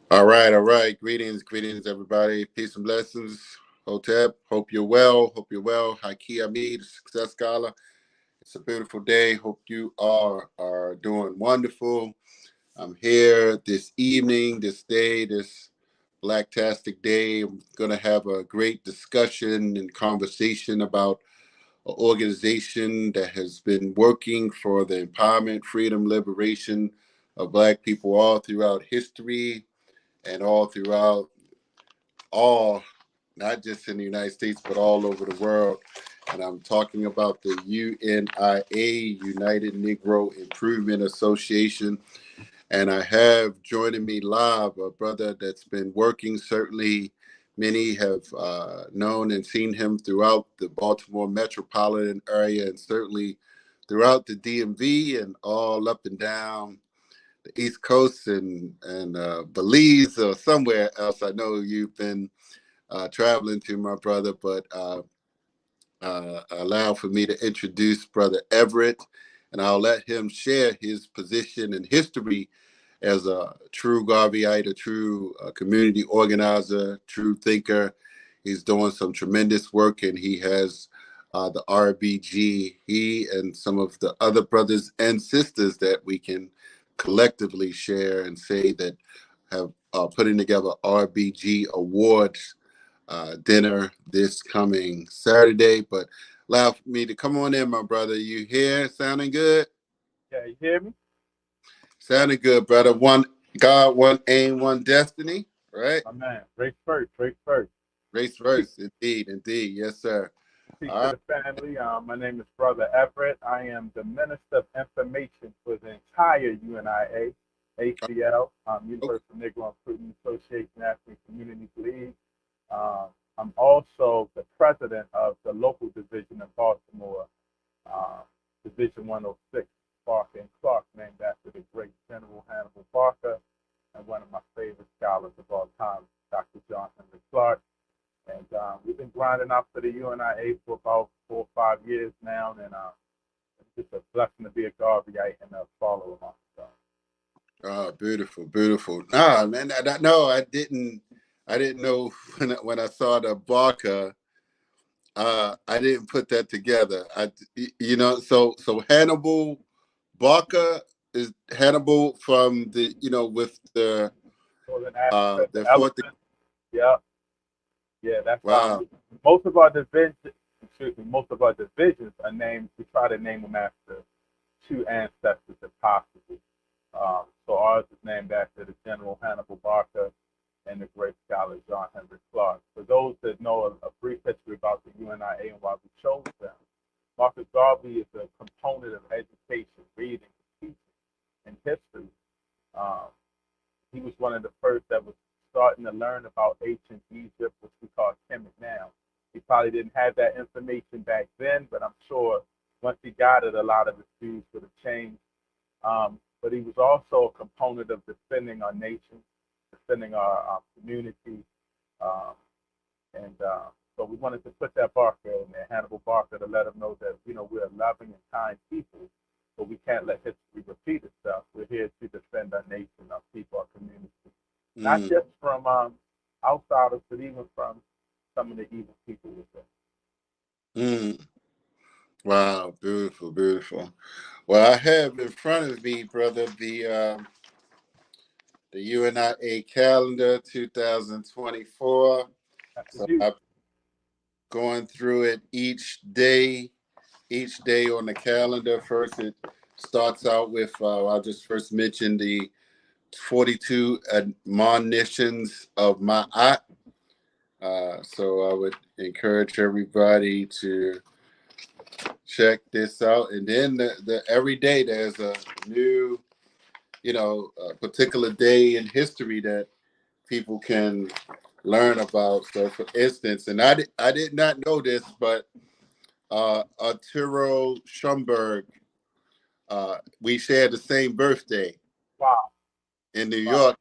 All right, all right. Greetings, everybody. Peace and blessings. Hotep, hope you're well. Hope you're well. Haki Amid, Success Gala. It's a beautiful day. Hope you are doing wonderful. I'm here this evening, this day, this Blacktastic day. I'm going to have a great discussion and conversation about an organization that has been working for the empowerment, freedom, liberation of Black people all throughout history and all throughout all, not just in the United States, but all over the world. And I'm talking about the UNIA, United Negro Improvement Association. And I have joining me live a brother that's been working. Certainly, many have known and seen him throughout the Baltimore metropolitan area and certainly throughout the DMV and all up and down the East Coast and Belize or somewhere else. I know you've been traveling to, my brother, but allow for me to introduce Brother Everett, and I'll let him share his position and history as a true Garveyite, a true community organizer, true thinker. He's doing some tremendous work, and he has the RBG. He and some of the other brothers and sisters that we can collectively share and say that have putting together RBG Awards dinner this coming Saturday. But allow me to come on in, my brother. You here? Sounding good? Yeah, you hear me? Sounding good, brother. One God, one aim, one destiny. Right? My man, race first, race first. Race Peace, first. Indeed, indeed. Yes, sir. peace All to right. the family. My name is Brother Everett. I am the Minister of Information for the entire UNIA, ACL, Okay. Universal Negro Improvement Association African Communities League. I'm also the president of the local division in Baltimore, uh, Division 106, Barca and Clarke, named after the great General Hannibal Barca and one of my favorite scholars of all time, Dr. John Henry Clarke. And we've been grinding out for the UNIA for about 4 or 5 years now, and it's just a blessing to be a Garveyite and a follower of myself. Oh, beautiful, beautiful. Nah, man. No, I didn't. I didn't know when I saw the Barca. I didn't put that together. So Hannibal Barca is Hannibal from the with Northern Africa, the the fourth. elephant, yeah, yeah, that's Wow. most of our divisions. Excuse me, most of our divisions are named. We try to name them after two ancestors, if possible. So ours is named after the General Hannibal Barca and the great scholar John Henry Clarke. For those that know a brief history about the UNIA and why we chose them, Marcus Garvey is a component of education, reading, teaching, and history. Um, he was one of the first that was starting to learn about ancient Egypt, which we call Kemet now. He probably didn't have that information back then, but I'm sure once he got it, a lot of his views would have changed. But he was also a component of defending our nation, defending our community, um, and so we wanted to put that Barker in there, Hannibal Barker, to let him know that we're a loving and kind people, but we can't let history repeat itself. We're here to defend our nation, our people, our community, not Mm, just from outsiders, but even from some of the evil people within. mm. Wow, beautiful, beautiful. Well, I have in front of me, brother, the UNIA calendar 2024. That's So huge. I'm going through it each day on the calendar. First, it starts out with I'll just first mention the 42 admonitions of Ma'at. So I would encourage everybody to check this out. And then the every day there's a new, a particular day in history that people can learn about. So, for instance, and I did not know this, but Arturo Schomburg, we shared the same birthday Wow, in New wow. York.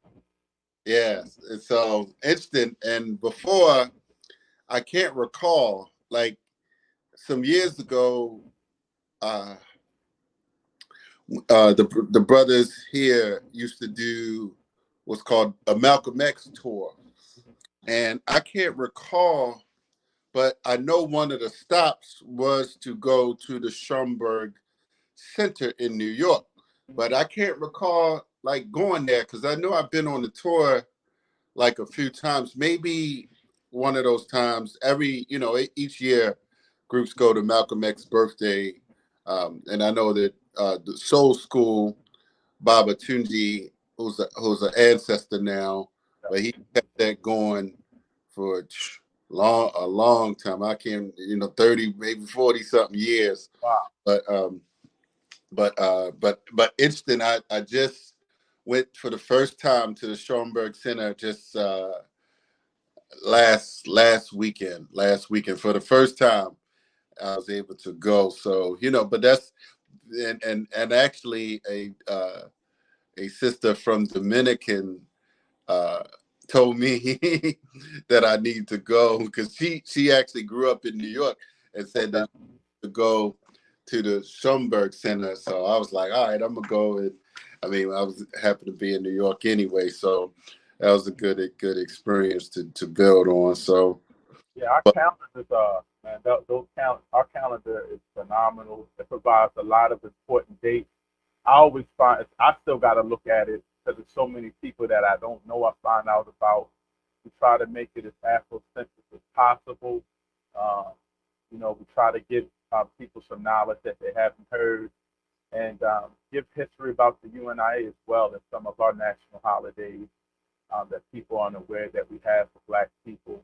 Yes, it's so instant. And before, I can't recall, like some years ago, uh, the brothers here used to do. was called a Malcolm X tour. And I can't recall, but I know one of the stops was to go to the Schomburg Center in New York. But I can't recall like going there because I know I've been on the tour like a few times, maybe one of those times every, each year groups go to Malcolm X's birthday. And I know that the Soul School, Baba Tunji, who's an ancestor now, but he kept that going for a long time. I can't, 30, maybe 40 something years. Wow. But instant, I just went for the first time to the Schomburg Center just last weekend. For the first time I was able to go. So, but that's and actually a sister from Dominican told me that I need to go because she actually grew up in New York and said that to go to the Schomburg Center. So I was like, all right, I'm gonna go. And I mean, I was happy to be in New York anyway, so that was a good experience to build on. So yeah, our calendars man, our calendar is phenomenal. It provides a lot of important dates. I always find I still got to look at it because there's so many people that I don't know. I find out about. We try to make it as Afrocentric as possible. Um, we try to give people some knowledge that they haven't heard, and give history about the UNIA as well as some of our national holidays that people aren't aware that we have for Black people.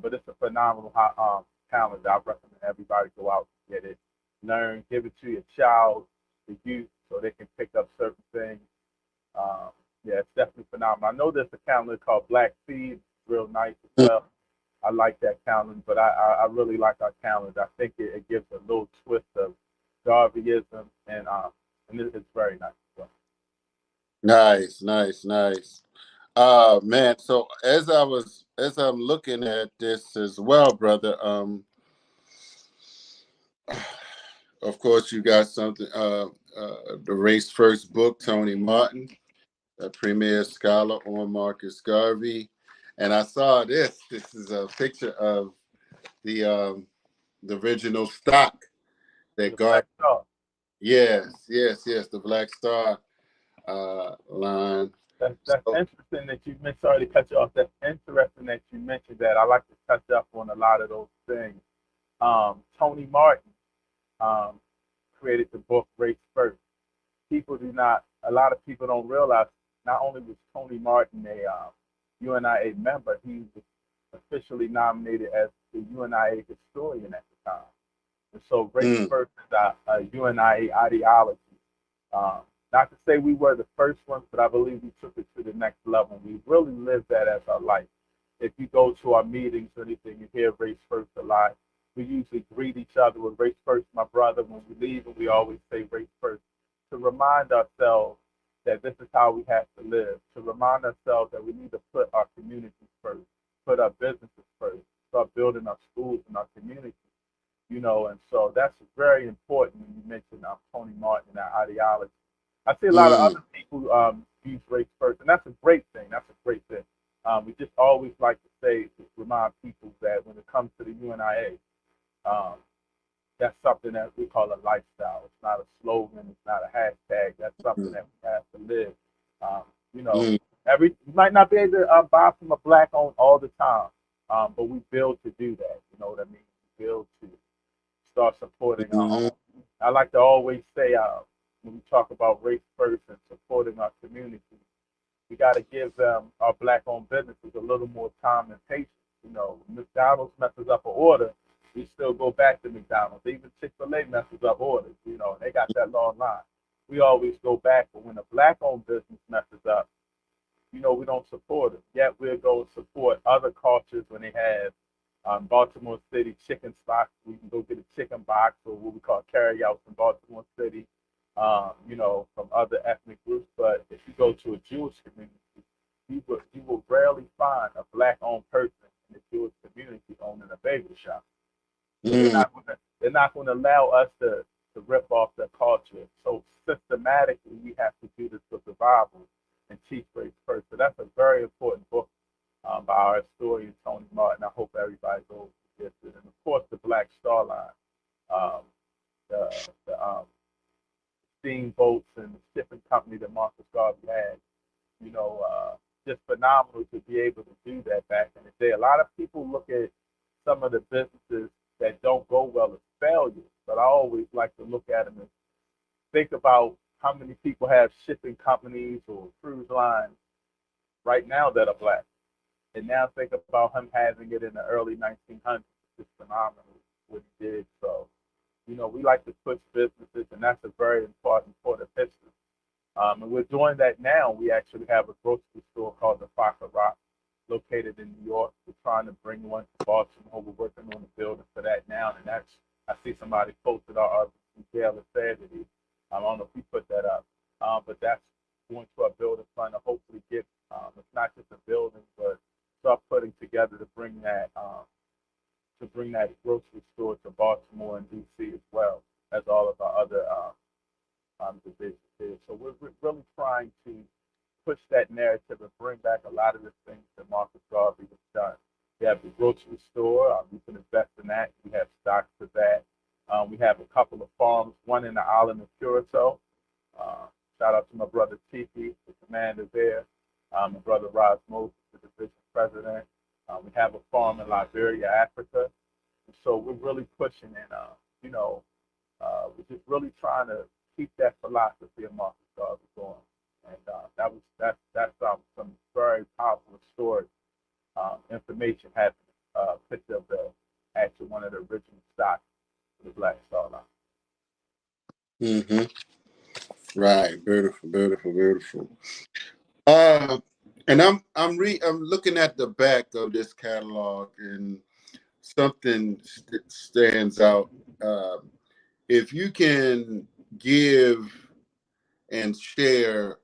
But it's a phenomenal calendar. I recommend everybody go out and get it, learn, give it to your child, the youth, so they can pick up certain things. Yeah, it's definitely phenomenal. I know there's a calendar called Black Seed, real nice as well. I like that calendar, but I really like our calendar. I think it gives a little twist of Garveyism, and it's very nice. So. Nice. Man, so as I'm looking at this as well, brother, of course you got something, the Race First book, Tony Martin, a premier scholar on Marcus Garvey. And I saw this. This is a picture of the original stock that Garvey. Yes, the Black Star line. That's interesting that you mentioned. Sorry to cut you off. That's interesting that you mentioned that. I like to touch up on a lot of those things. Tony Martin created the book Race First. A lot of people don't realize not only was Tony Martin a UNIA member, he was officially nominated as the UNIA historian at the time. And so Race First is a UNIA ideology. Um, Not to say we were the first ones, but I believe we took it to the next level. We really lived that as our life. If you go to our meetings or anything, you hear Race First a lot. We usually greet each other with Race First, my brother. When we leave, and we always say Race First to remind ourselves that this is how we have to live, to remind ourselves that we need to put our communities first, put our businesses first, start building our schools and our communities. And so that's very important when you mention Tony Martin and that ideology. I see a lot of other people use Race First, and that's a great thing. We just always like to say, to remind people that when it comes to the UNIA, that's something that we call a lifestyle. It's not a slogan. It's not a hashtag. That's something that we have to live. You might not be able to buy from a Black-owned all the time, but we build to do that. You know what I mean? We build to start supporting our own. I like to always say, when we talk about Race First and supporting our community, we got to give our Black-owned businesses a little more time and patience. McDonald's messes up an order, we still go back to McDonald's. Even Chick-fil-A messes up orders, and they got that long line. We always go back, but when a Black-owned business messes up, we don't support it. Yet we'll go support other cultures when they have Baltimore City chicken spots. We can go get a chicken box or what we call carryouts in Baltimore City. From other ethnic groups. But if you go to a Jewish community, you will rarely find a Black-owned person in the Jewish community owning a bagel shop. So they're not going to allow us to rip off their culture. So systematically, we have to do this for survival and teach race first. So that's a very important book by our historian Tony Martin. I hope everybody goes and gets it. And of course, the Black Star Line, um, the steamboats and the shipping company that Marcus Garvey had. You know, just phenomenal to be able to do that back in the day. A lot of people look at some of the businesses that don't go well as failures, but I always like to look at them and think about how many people have shipping companies or cruise lines right now that are black. And now think about him having it in the early 1900s. It's phenomenal what he did. So, you know, we like to push businesses, and that's a very important part of history. And we're doing that now. We actually have a grocery store called the Barca located in New York. We're trying to bring one to Baltimore. We're working on the building for that now. And that's, I see somebody posted our RBG Gala Saturday. I don't know if we put that up, but that's going to our building trying to hopefully get, it's not just a building, but start putting together to bring that grocery store to Baltimore and DC as well as all of our other divisions here. So we're really trying to push that narrative and bring back a lot of the things that Marcus Garvey has done. We have the grocery store. You can invest in that. We have stocks for that. We have a couple of farms, one in the island of Curacao. Shout out to my brother Tiki, the commander there. My brother Roz Moses, the division president. We have a farm in Liberia, Africa. So we're really pushing and, we're just really trying to keep that philosophy of Marcus Garvey going. And that's some very powerful story information happening. Picture of actually one of the original stocks of the Black Star Line. Mm-hmm. Right. Beautiful, beautiful, beautiful. And I'm looking at the back of this catalog, and something stands out. If you can give and share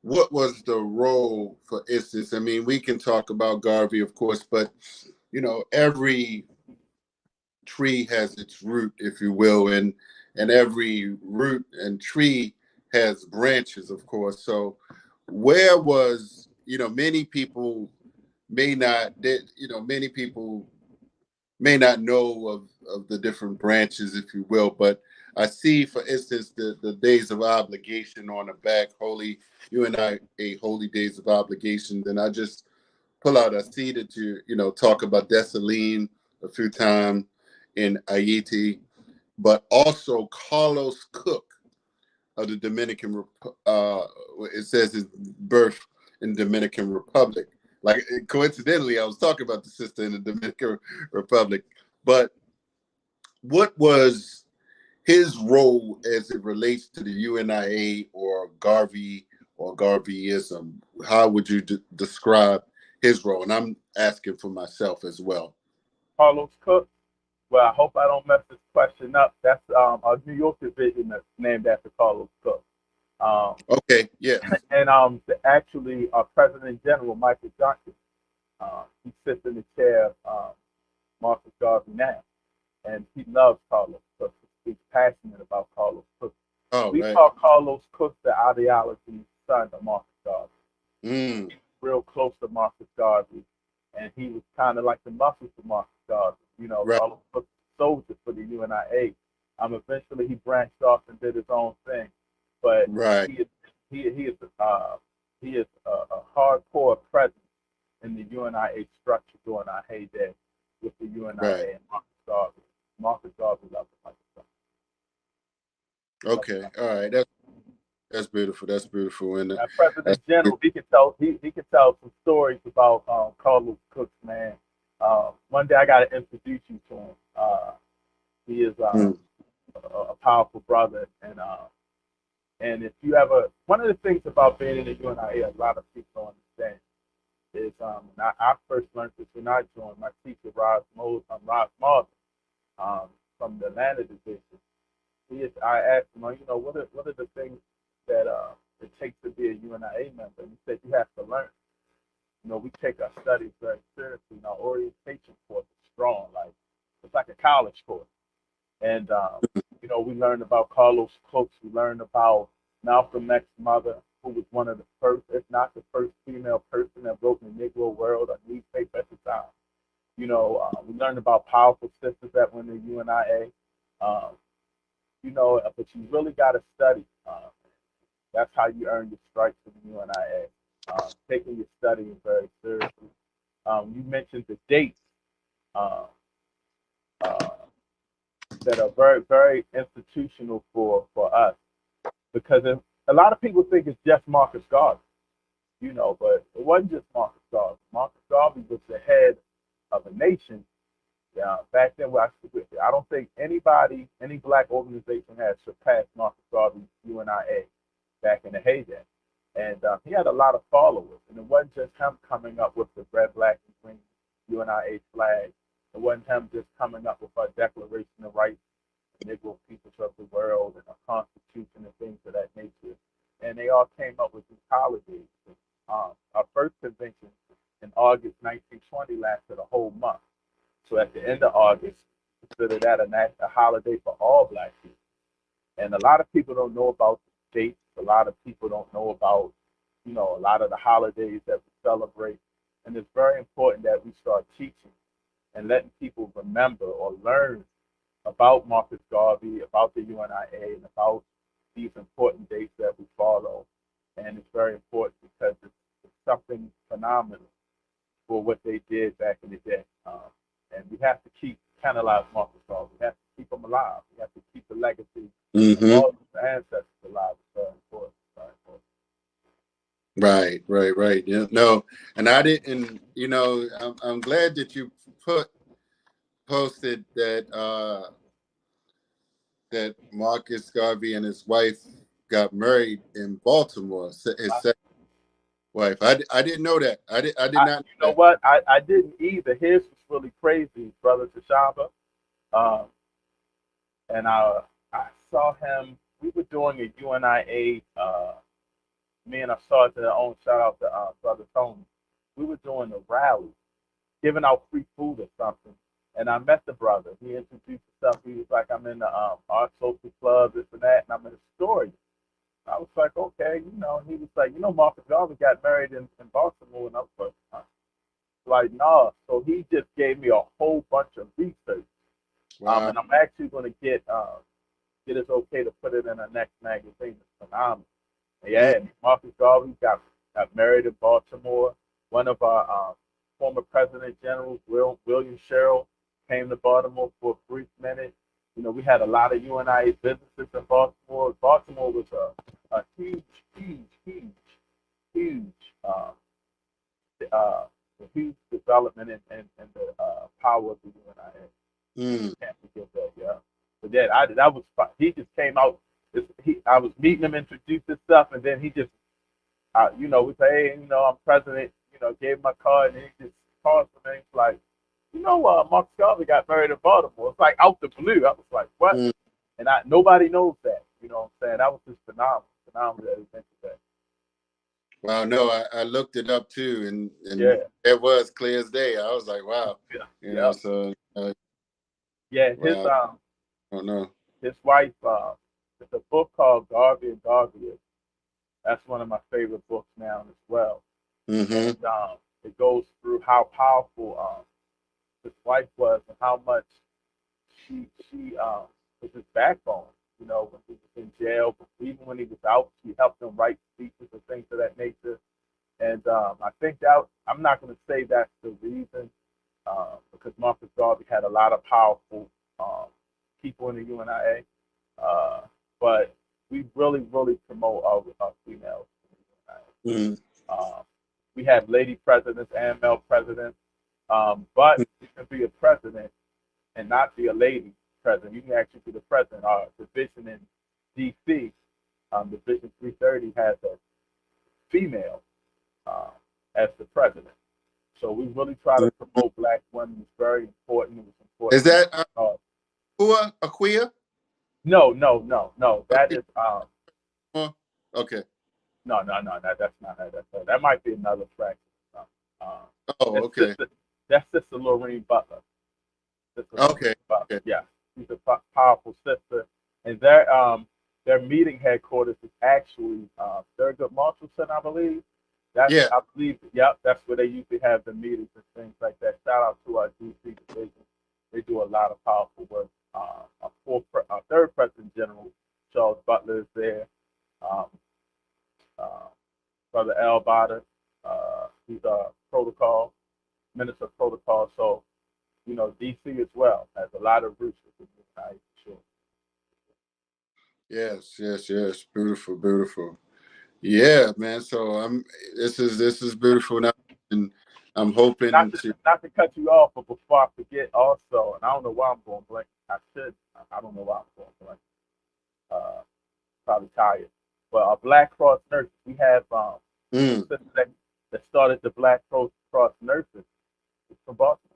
what was the role, for instance, I mean, we can talk about Garvey, of course, but every tree has its root, if you will, and every root and tree has branches, of course. So where was, many people many people may not know of the different branches, if you will, but I see, for instance, the days of obligation on the back, holy UNIA, holy days of obligation. Then I just pull out, I see that you talk about Dessalines a few times in Haiti, but also Carlos Cook of the Dominican, it says his birth in Dominican Republic. Like, coincidentally, I was talking about the sister in the Dominican Republic. But what was his role as it relates to the UNIA or Garvey or Garveyism? How would you describe his role? And I'm asking for myself as well. Carlos Cook. Well, I hope I don't mess this question up. That's our New York division that's named after Carlos Cook. Okay, yeah. And actually, our President General, Michael Johnson, he sits in the chair of Marcus Garvey now. And he loves Carlos Cook. He's passionate about Carlos Cook. Oh, we right. call Carlos Cook the ideology son of Marcus Garvey. Mm. Real close to Marcus Garvey. And he was kind of like the muscle for Marcus Garvey. Right. Carlos Cook soldier for the UNIA. Eventually he branched off and did his own thing. But right. he is a hardcore presence in the UNIA structure during our heyday with the UNIA right. and Marcus Garvey. Marcus Garvey loved it like that. Okay, all right. That's beautiful. That's beautiful. And President General, he can tell some stories about Carlos Cook, man. One day I got to introduce you to him. He is a powerful brother, and if you ever, one of the things about being in the UNIA, a lot of people don't understand is I first learned this when I joined. My teacher, Roz Martin, from the Atlanta division. I asked him, what are the things that it takes to be a UNIA member? And he said, you have to learn. We take our studies very seriously, and our orientation course is strong. Like, it's like a college course. And, we learned about Carlos Cook. We learned about Malcolm X's mother, who was one of the first, if not the first female person that wrote in the Negro World, a newspaper at the time. We learned about powerful sisters that went to UNIA. But you really got to study. That's how you earn your stripes in the UNIA. Taking your studying very seriously. You mentioned the dates uh, uh, that are very, very institutional for us, because a lot of people think it's just Marcus Garvey, but it wasn't just Marcus Garvey. Marcus Garvey was the head of a nation. Back then, I don't think any black organization had surpassed Marcus Garvey's UNIA back in the heyday. And he had a lot of followers. And it wasn't just him coming up with the red, black, and green UNIA flag. It wasn't him just coming up with a Declaration of Rights, Negro peoples of the world, and a constitution and things of that nature. And they all came up with these holidays. Our first convention in August 1920 lasted a whole month. So at the end of August, consider that a holiday for all black people. And a lot of people don't know about the dates. A lot of people don't know about, a lot of the holidays that we celebrate. And it's very important that we start teaching and letting people remember or learn about Marcus Garvey, about the UNIA, and about these important dates that we follow. And it's very important because it's something phenomenal for what they did back in the day. And we have to penalize Marcus Garvey. We have to keep him alive. We have to keep the legacy of all his ancestors alive. It's very important. Right. Yeah, no, and I didn't. I'm glad that you posted that that Marcus Garvey and his wife got married in Baltimore. His second wife. I didn't know that. I did not. You know what? I didn't either. His was really crazy, brother Tashaba. And I saw him. We were doing a UNIA. Me and a sergeant own, shout out to brother Tony. We were doing a rally, giving out free food or something. And I met the brother. He introduced himself. He was like, I'm in the art social club, this and that, and I'm a historian. I was like, okay, he was like, Marcus Garvey got married in Baltimore, and I was like, no. So he just gave me a whole bunch of research. Wow. And I'm actually going to get it okay to put it in the next magazine. It's phenomenal. Yeah, Marcus Garvey got married in Baltimore. One of our former president generals, William Sherrill, came to Baltimore for a brief minute. We had a lot of UNIA businesses in Baltimore. Baltimore was a huge development in the power of the UNIA. Can't forget that, yeah. But that was fun. He just came out. I was meeting him, introduced his stuff, and then he just, we say, hey, I'm president. Gave him my card, and he just called me. And he's like, Marcus Garvey got married in Baltimore. It's like out the blue. I was like, what? And nobody knows that. You know what I'm saying? That was just phenomenal that he mentioned that. Wow, no, I looked it up too, and it was clear as day. I was like, wow, so his wow. Oh no, his wife. It's a book called Garvey and Garvey. That's one of my favorite books now as well. Mm-hmm. And, it goes through how powerful his wife was and how much she was his backbone. When he was in jail, but even when he was out, she helped him write speeches and things of that nature. And I think that I'm not going to say that's the reason, because Marcus Garvey had a lot of powerful people in the UNIA, but we really, really promote our females. Mm-hmm. We have lady presidents and male presidents, but you can be a president and not be a lady president. You can actually be the president. Our division in D.C., Division 330, has a female as the president. So we really try to promote black women. It's very important. It was important. Is that Aquia? No. That is okay. No, that's not her. That might be another fraction. Okay. That's Sister Lorraine Butler. Okay. Yeah, she's a powerful sister, and their meeting headquarters is actually Thurgood Marshall Center, I believe. Yeah. I believe, yep, that's where they usually have the meetings and things like that. Shout out to our DC division. They do a lot of powerful work. Our third President General, Charles Butler, is there. Um, uh, Brother Al Bada, he's a protocol, Minister of Protocol. So, DC as well has a lot of roots with the United, for sure. Yes. Beautiful, beautiful. Yeah, man. So this is beautiful now, and I'm hoping Not to, to. not to cut you off, but before I forget also, and I don't know why I'm going blank. I don't know why I'm going blank. Uh, Probably tired. But Black Cross nurses, we have the Mm, sister that started the Black Cross nurses from Baltimore.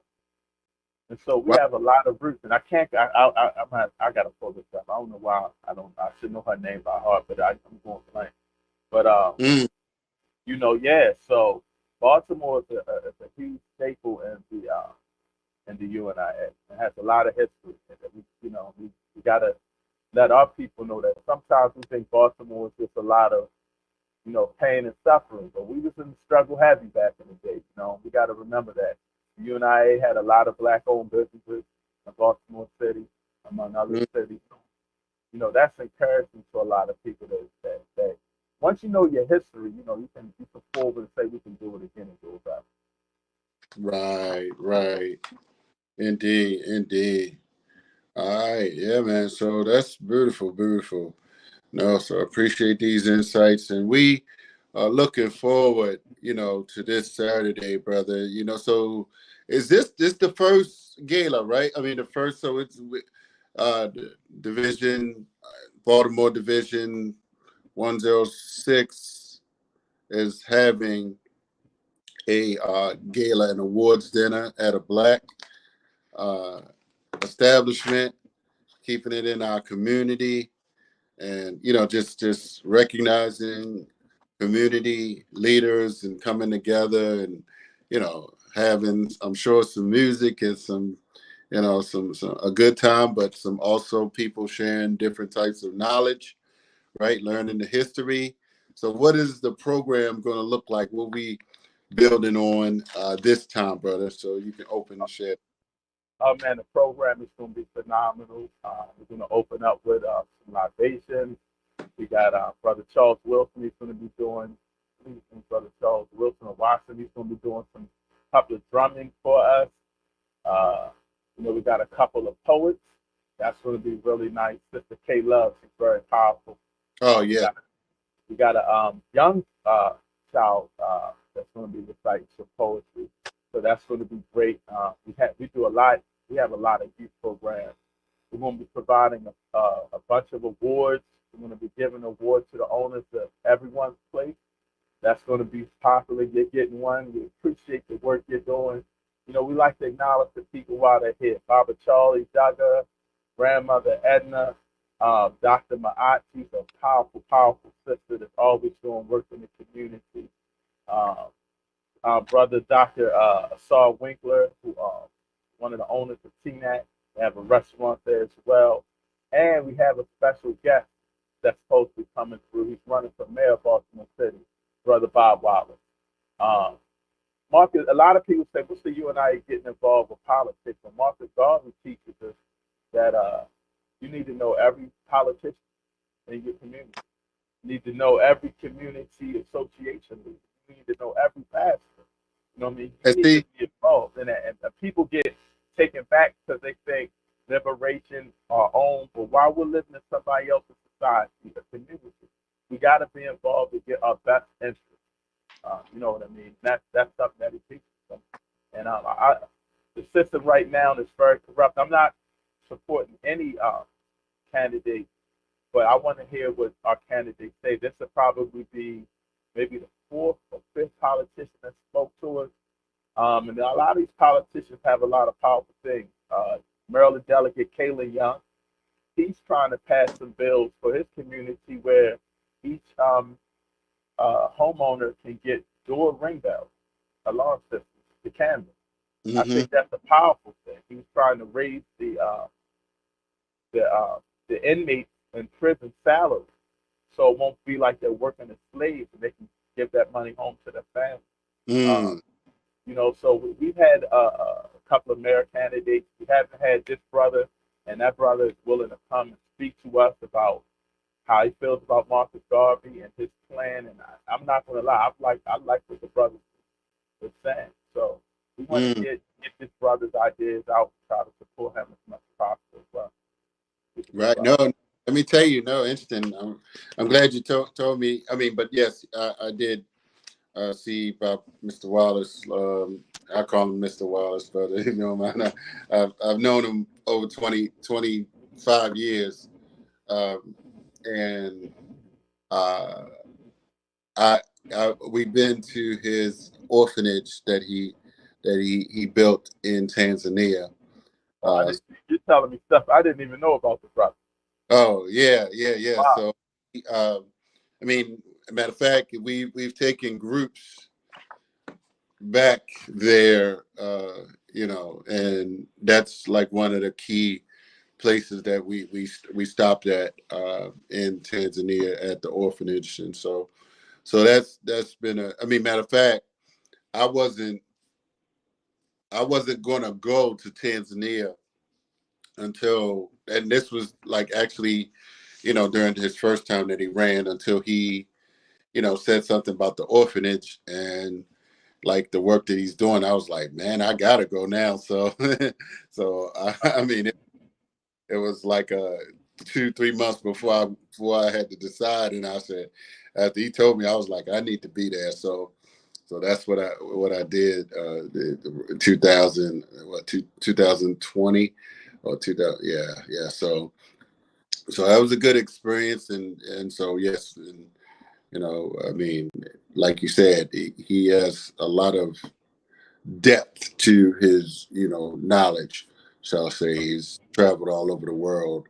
And so we wow. have a lot of roots, and I can't. I gotta pull this up. I don't know why. I don't. I should know her name by heart, but I'm going blank. But Mm, yeah. So Baltimore is a huge staple in the UNIA. It has a lot of history. And we gotta let our people know that sometimes we think Baltimore is just a lot of pain and suffering, but we was in the struggle heavy back in the day. We got to remember that UNIA had a lot of black-owned businesses in Baltimore City, among other mm. cities. That's encouraging to a lot of people that once you know your history, you can forward and say we can do it again and do it better. Right. Indeed. All right, yeah, man. So that's beautiful, beautiful. No, so I appreciate these insights, and we are looking forward, to this Saturday, brother. So is this the first gala, right? I mean, the first. So it's the division, Baltimore Division 106 is having a gala and awards dinner at a black uh, establishment, keeping it in our community, and just recognizing community leaders and coming together, and having, I'm sure, some music and some some a good time, but some also people sharing different types of knowledge, right? Learning the history. So what is the program going to look like? What we building on this time, brother? So you can open and share. Oh man, the program is going to be phenomenal. We're going to open up with some libations. We got Brother Charles Wilson. He's going to be doing. Brother Charles Wilson of Washington. He's going to be doing some couple of drumming for us. Uh, we got a couple of poets. That's going to be really nice. Sister K Love, she's very powerful. Oh We yeah. got a young child that's going to be reciting some poetry. So that's going to be great. We do a lot. We have a lot of youth programs. We're going to be providing a bunch of awards. We're going to be giving awards to the owners of everyone's place. That's going to be popular. You're getting one. We appreciate the work you're doing. We like to acknowledge the people while they're here. Baba Charlie Duggar, Grandmother Edna, Dr. Maat. She's a powerful, powerful sister that's always doing work in the community. Um, Brother Dr. Saul Winkler, who one of the owners of TNAC. They have a restaurant there as well. And we have a special guest that's supposed to be coming through. He's running for mayor of Baltimore City, Brother Bob Wallace. Um, Marcus, a lot of people say, what's the UNIA getting involved with politics? And Marcus Garvey teaches us that you need to know every politician in your community. You need to know every community association leader. You need to know every pastor. You know what I mean? You And need to see, be involved in that. And people get taken back because they think liberation our own, but while we're living in somebody else's society, a community, we got to be involved to get our best interest. You know what I mean? That's something that he teaches them. And the system right now is very corrupt. I'm not supporting any candidate, but I want to hear what our candidates say. This will probably be maybe the fourth or fifth politician that spoke to us. And a lot of these politicians have a lot of powerful things. Maryland Delegate Kayla Young, he's trying to pass some bills for his community where each homeowner can get door ring bells, alarm systems, the cameras. I hmm think that's a powerful thing. He's trying to raise the inmates in prison salary, so it won't be like they're working as slaves, and they can give that money home to their family. Uh, Mm. so we've had a couple of mayor candidates. We haven't had this brother, and that brother is willing to come and speak to us about how he feels about Marcus Garvey and his plan. And I'm not going to lie, I like what the brother was saying. So we want to Mm. get this brother's ideas out, try to support him as much as possible as well. Right. No, let me tell you. No, interesting. I'm glad you told me. I mean, but yes, I did see about Mr. Wallace. I call him Mr. Wallace, but you know, man, I've known him over 25 years, and uh, I, we've been to his orphanage that he built in Tanzania. Oh, you're telling me stuff I didn't even know about the brother. Oh yeah. Wow. So, I mean, matter of fact, we've taken groups back there, and that's like one of the key places that we stopped at in Tanzania at the orphanage, and so that's been a. I mean, matter of fact, I wasn't I wasn't gonna go to Tanzania until, and this was like actually, during his first time that he ran, until he, said something about the orphanage and like the work that he's doing. I was like, man, I gotta go now. So, I mean, it was like 2-3 months before I had to decide, and I said, after he told me, I was like, I need to be there. So that's what I did. The 2020 or 2000, yeah. So that was a good experience, and so yes, and I mean, like you said, he has a lot of depth to his, knowledge, shall I say. He's traveled all over the world,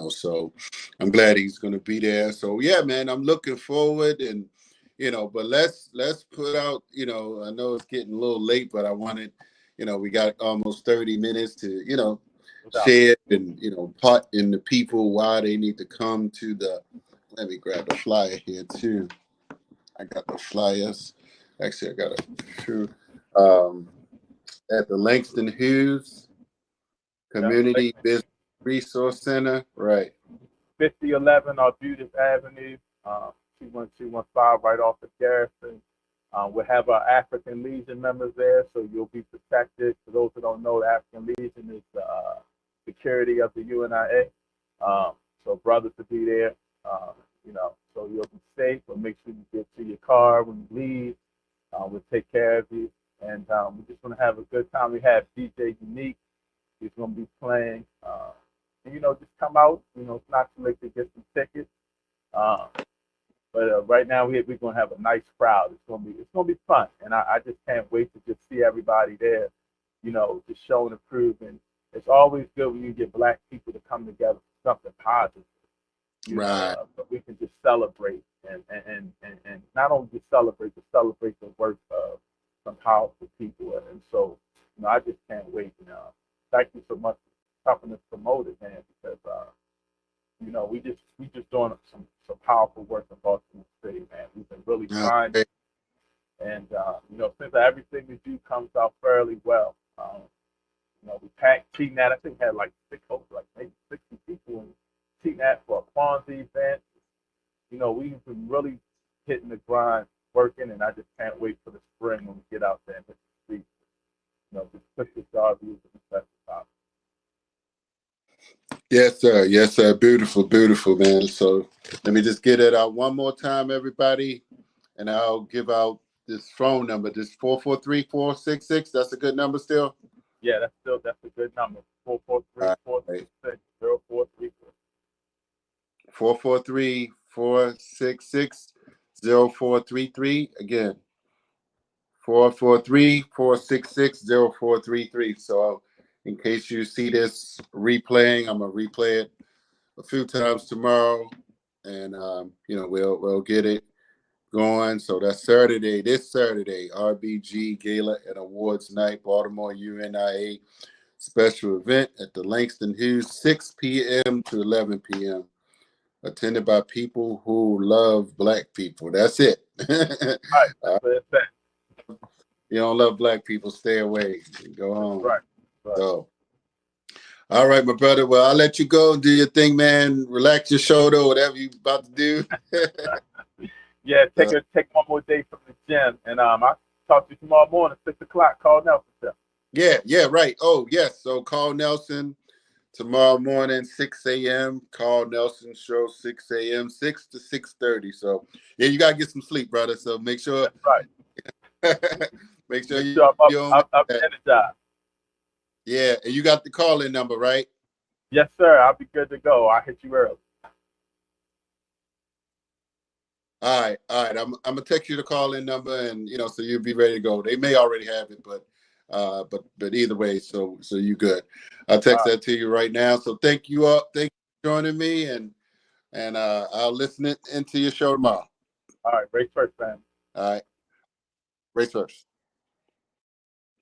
so I'm glad he's going to be there. So yeah, man, I'm looking forward, and but let's put out, I know it's getting a little late, but I wanted, we got almost 30 minutes to, share and, part in the people why they need to come to let me grab the flyer here too. I got the flyers. Actually, I got a few. Um, at the Langston Hughes Community Business Resource Center. Right. 5011 Arbutus Avenue, 21215, right off of Garrison. We'll have our African Legion members there, so you'll be protected. For those who don't know, the African Legion is the security of the UNIA. So brothers to be there, so you'll be safe. But make sure you get to your car when you leave. We'll take care of you, and we're just gonna have a good time. We have DJ Unique. He's gonna be playing. And, just come out. It's not too late to get some tickets. Uh, but right now we're gonna have a nice crowd. It's gonna be fun, and I just can't wait to just see everybody there. Just showing and proving. It's always good when you get black people to come together for something positive. Right. But we can just celebrate and not only just celebrate, but celebrate the work of some powerful people. And so, I just can't wait. Thank you so much for helping us promote it, man, because we just doing some powerful work in Baltimore City, man. We've been really grinding, and since everything we do comes out fairly well. We packed TNAT. I think had like maybe 60 people in TNAT for a Fonzie event. We've been really hitting the grind, working, and I just can't wait for the spring when we get out there and hit the streets. Just push this Derby as the best possible. Yes, sir. Yes, sir. Beautiful, beautiful, man. So let me just get it out one more time, everybody, and I'll give out this phone number. This 443-466. That's a good number still. Yeah, that's a good number. 443-466-0434. 443-466-0433. Again, 443-466-0433. So in case you see this replaying, I'm gonna replay it a few times tomorrow, and we'll get it going. So that's this Saturday, RBG Gala and Awards Night, Baltimore UNIA special event at the Langston Hughes, 6 p.m. to 11 p.m. attended by people who love Black people. That's it. Right. That's what it says. You don't love Black people, stay away. Go home. Right. Right. So, all right, my brother. Well, I'll let you go and do your thing, man. Relax your shoulder, whatever you about to do. Yeah, take one more day from the gym, and I'll talk to you tomorrow morning, 6 o'clock. Call Nelson. Yeah, right. Oh, yes. So call Nelson tomorrow morning, 6 a.m. Call Nelson show 6 a.m., 6 to 6:30. So yeah, you gotta get some sleep, brother. So make sure That's right. make sure Make sure you're on I'm that. energized. Yeah, and you got the call-in number, right? Yes, sir. I'll be good to go. I'll hit you early. All right. I'm gonna text you the call-in number, and so you'll be ready to go. They may already have it, but either way, so you good. I'll All text right. that to you right now. So thank you all. Thank you for joining me, and I'll listen into your show tomorrow. All right. Race first, man. All right. Race first.